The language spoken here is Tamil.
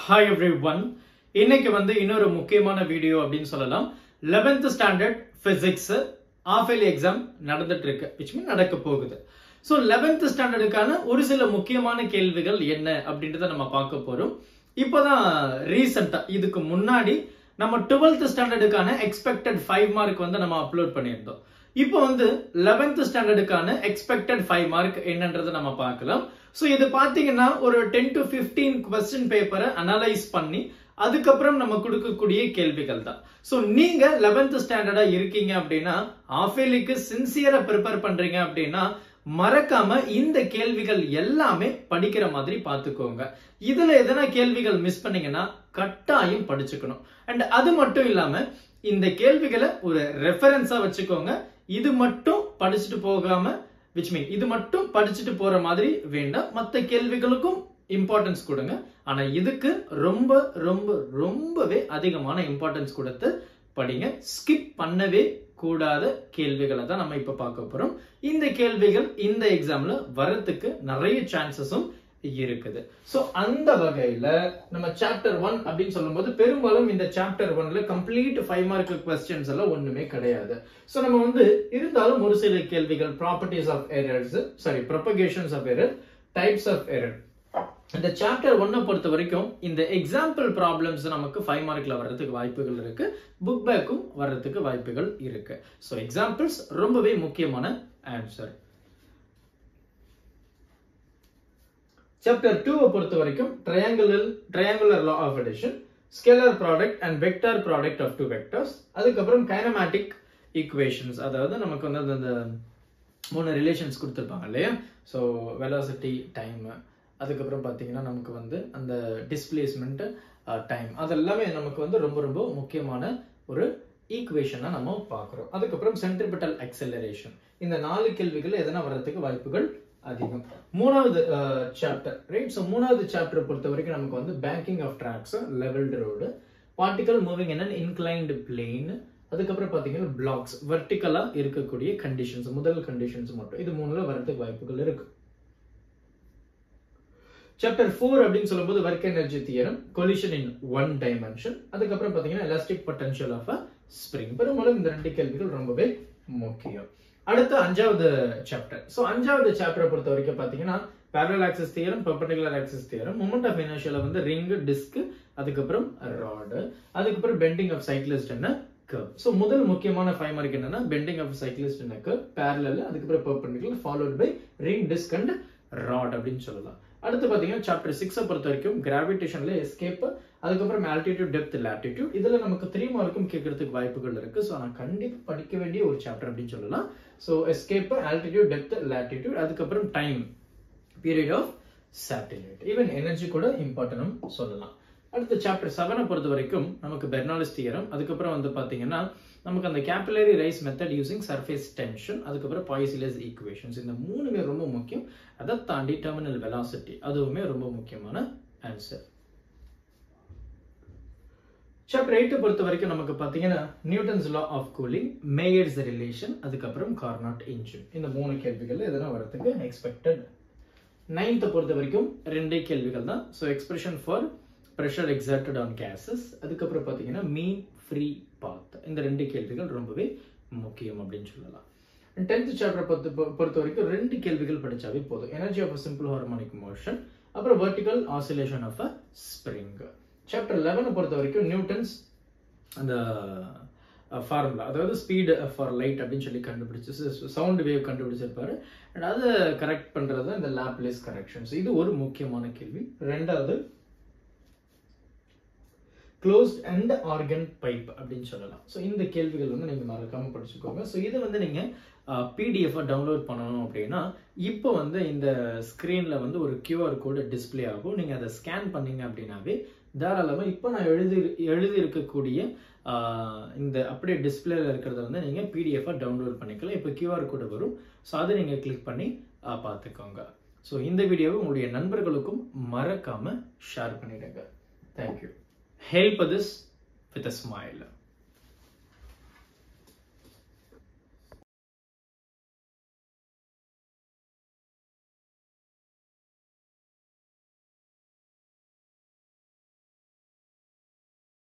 Hi everyone. இன்னைக்கு வந்து இன்னொரு முக்கியமான வீடியோ அப்படின்னு சொல்லலாம். 11th standard physics half yearly exam நடந்துட்டு இருக்கு. which means நடக்க போகுது. So 11th ஸ்டாண்டர்டுக்கான ஒரு சில முக்கியமான கேள்விகள் என்ன அப்படின்றத நம்ம பார்க்க போறோம். இப்போதான் ரீசெண்டா இதுக்கு முன்னாடி நம்ம 12th ஸ்டாண்டர்டுக்கான எக்ஸ்பெக்டட் 5 மார்க் வந்து நம்ம அப்லோட் பண்ணியிருந்தோம். இப்போ வந்து 11th ஸ்டாண்டர்டுக்கான எக்ஸ்பெக்டட் 5 மார்க் என்னன்றதை நம்ம பார்க்கலாம். சோ இது பாத்தீங்கன்னா ஒரு 10 to 15 क्वेश्चन பேப்பரை அனலைஸ் பண்ணி அதுக்கப்புறம் நம்ம கொடுக்கக்கூடிய கேள்விகள் தான். சோ நீங்க 11th ஸ்டாண்டர்டா இருக்கீங்க அப்படின்னா half yearlyக்கு சின்சியரா ப்ரிப்பேர் பண்றீங்க அப்படின்னா மறக்காம இந்த கேள்விகள் எல்லாமே படிக்கிற மாதிரி பாத்துக்கோங்க. இதுல எதனா கேள்விகள் மிஸ் பண்ணீங்கன்னா கட்டாயம் படிச்சுக்கணும். அண்ட் அது மட்டும் இல்லாம இந்த கேள்விகளை ஒரு ரெஃபரன்ஸா வச்சுக்கோங்க. இது மட்டும் படிச்சுட்டு போகாம which mean இது மட்டும் படிச்சுட்டு போற மாதிரி வேண்டாம். மத்த கேள்விகளுக்கும் இம்பார்ட்டன்ஸ் கொடுங்க. ஆனா இதுக்கு ரொம்பவே அதிகமான இம்பார்ட்டன்ஸ் கொடுத்து படிங்க. ஸ்கிப் பண்ணவே கூடாத கேள்விகளை தான் நம்ம இப்ப பார்க்க போறோம். இந்த கேள்விகள் இந்த எக்ஸாம்ல வரதுக்கு நிறைய சான்சஸும் இருக்குது. சோ அந்த வகையில நம்ம சாப்டர் 1 அப்படின்னு சொல்லும்போது பெரும்பாலும் இந்த சாப்டர் 1ல கம்ப்ளீட் 5 மார்க் क्वेश्चंस எல்லாம் ஒண்ணுமே கிடையாது. சோ நம்ம வந்து இருந்தாலும் ஒரு சில கேள்விகள் properties of errors propagations of error, types of error. இந்த சாப்டர் 1 பொறுத்த வரைக்கும் இந்த எக்ஸாம்பிள் ப்ராப்ளம்ஸ் நமக்கு 5 மார்க்ல வர்றதுக்கு வாய்ப்புகள் இருக்கு. புக் பேக்கும் வர்றதுக்கு வாய்ப்புகள் இருக்கு. சோ எக்ஸாம்பிள்ஸ் ரொம்பவே முக்கியமான ஆன்சர். சாப்டர் 2 பொறுத்த வரைக்கும் triangular law of addition, scalar product and vector product of two vectors. அதுக்கப்புறம் kinematic equations, அதாவது நமக்கு வந்து அந்த மூணு ரிலேஷன்ஸ் கொடுத்திருப்பாங்க இல்லையா. ஸோ வெலாசிட்டி, டைம், அதுக்கப்புறம் பார்த்தீங்கன்னா நமக்கு வந்து அந்த டிஸ்பிளேஸ்மெண்ட், டைம், அதெல்லாமே நமக்கு வந்து ரொம்ப முக்கியமான ஒரு ஈக்குவேஷனா நம்ம பார்க்குறோம். அதுக்கப்புறம் சென்ட்ரிபிட்டல் அக்சலரேஷன். இந்த 4 கேள்விகள் எதனா வர்றதுக்கு வாய்ப்புகள் அதிகம். மூணாவது சாப்டர் ரைட். ஸோ மூணாவது சாப்டர் பொறுத்த வரைக்கும் நமக்கு வந்து banking of tracks, levelled road, particle moving in an inclined plane, அதுக்கப்புறம் பார்த்தீங்கன்னா பிளாக்ஸ், வெர்டிகலா இருக்கக்கூடிய கண்டிஷன்ஸ், முதல் கண்டிஷன்ஸ் மட்டும் இது மூணுல வரதுக்கு வாய்ப்புகள் இருக்கு. சாப்டர் 4 அப்படின்னு சொல்லும்போது work energy theorem, collision in one dimension, அதுக்கப்புறம் பார்த்தீங்கன்னா elastic potential of a spring. பெரும்பாலும் இந்த 2 கேள்விகள் ரொம்பவே முக்கியம். அடுத்து 5வது சாப்டர். சோ 5வது சாப்டரை பொறுத்த வரைக்கும் பாத்தீங்கன்னா parallel axis theorem, perpendicular axis theorem, moment of inertia வந்து ரிங், டிஸ்க், அதுக்கப்புறம் ராட், அதுக்கப்புறம் பெண்டிங் ஆஃப் சைக்கிளிஸ்ட் என்ன கர்வ். சோ முதல் முக்கியமான 5 மார்க் என்னன்னா பெண்டிங் ஆஃப் சைக்கிளிஸ்ட் என்ன கர்வ், parallel, அதுக்கப்புறம் perpendicular, followed by ring, disc and rod அப்படின்னு சொல்லலாம். அடுத்து பாத்தீங்கன்னா சாப்டர் 6 பொறுத்த வரைக்கும் கிராவிடேஷன்ல எஸ்கேப், அதுக்கப்புறம் ஆல்டிடியூட், டெப்த், லாட்டிடியூட். இதுல நமக்கு 3 மார்க்கும் கேட்கறதுக்கு வாய்ப்புகள் இருக்கு. சோ நான் கண்டிப்பா படிக்க வேண்டிய ஒரு சாப்டர் அப்படின்னு சொல்லலாம். So escape, altitude, depth, latitude, அதுக்கப்புறம் time, period of satellite, even energy கூட இம்பார்ட்டன்ட் சொல்லலாம். அடுத்து சாப்டர் 7 பொறுத்த வரைக்கும் நமக்கு பெர்னாலிஸ் தியரம், அதுக்கப்புறம் வந்து பாத்தீங்கன்னா நமக்கு அந்த capillary rice method using surface tension, அதுக்கப்புறம் பாய்சிலஸ் ஈக்குவேஷன்ஸ். இந்த மூணுமே ரொம்ப முக்கியம். அதை தாண்டி டெர்மினல் வெலாசிட்டி, அதுவுமே ரொம்ப முக்கியமான ஆன்சர். சாப்டர் 8 பொறுத்த வரைக்கும் நமக்கு பாத்தீங்கன்னா Newton's law of cooling, Mayer's relation, அதுக்கப்புறம் கார்னாட் இன்ஜின். இந்த 3 கேள்விகள் எதனா வரதுக்கு எக்ஸ்பெக்டட். 9th பொறுத்த வரைக்கும் 2 கேள்விகள் தான். So expression for pressure exerted on gases, அதுக்கப்புறம் பாத்தீங்கன்னா மீன் ஃப்ரீ பாத். இந்த 2 கேள்விகள் ரொம்பவே முக்கியம் அப்படின்னு சொல்லலாம். 10th சாப்டர் பொறுத்த வரைக்கும் 2 கேள்விகள் படிச்சாவே போதும். Energy of simple harmonic motion, அப்புறம் vertical oscillation of a spring. Chapter 11 பொறுத்த வரைக்கும் நியூட்டன்ஸ் அந்த ஃபார்முலா, அதாவது ஸ்பீட் ஃபார் லைட் அப்படின்னு சொல்லி கண்டுபிடிச்சு சவுண்ட் வேவ் கண்டுபிடிச்சிருப்பாரு. அண்ட் அதை கரெக்ட் பண்றது இந்த லாப்லேஸ் கரெக்ஷன்ஸ். இது ஒரு முக்கியமான கேள்வி. 2வது க்ளோஸ்ட் அண்ட் ஆர்கன் பைப் அப்படின்னு சொல்லலாம். ஸோ இந்த கேள்விகள் வந்து நீங்க மறக்காம படிச்சுக்கோங்க. ஸோ இது வந்து நீங்க பிடிஎஃப் டவுன்லோட் பண்ணணும் அப்படின்னா இப்போ வந்து இந்த ஸ்கிரீன்ல வந்து ஒரு QR கோடு டிஸ்பிளே ஆகும். நீங்க அதை ஸ்கேன் பண்ணீங்க அப்படின்னாவே தாராளமா இப்போ நான் எழுதி இருக்கக்கூடிய இந்த அப்படியே டிஸ்பிளேல இருக்கிறத வந்து நீங்க பிடிஎஃப் டவுன்லோட் பண்ணிக்கலாம். இப்போ QR கோடு வரும். ஸோ அதை நீங்க கிளிக் பண்ணி பார்த்துக்கோங்க. ஸோ இந்த வீடியோவை உங்களுடைய நண்பர்களுக்கும் மறக்காம ஷேர் பண்ணிடுங்க. Thank you. Help others with a smile.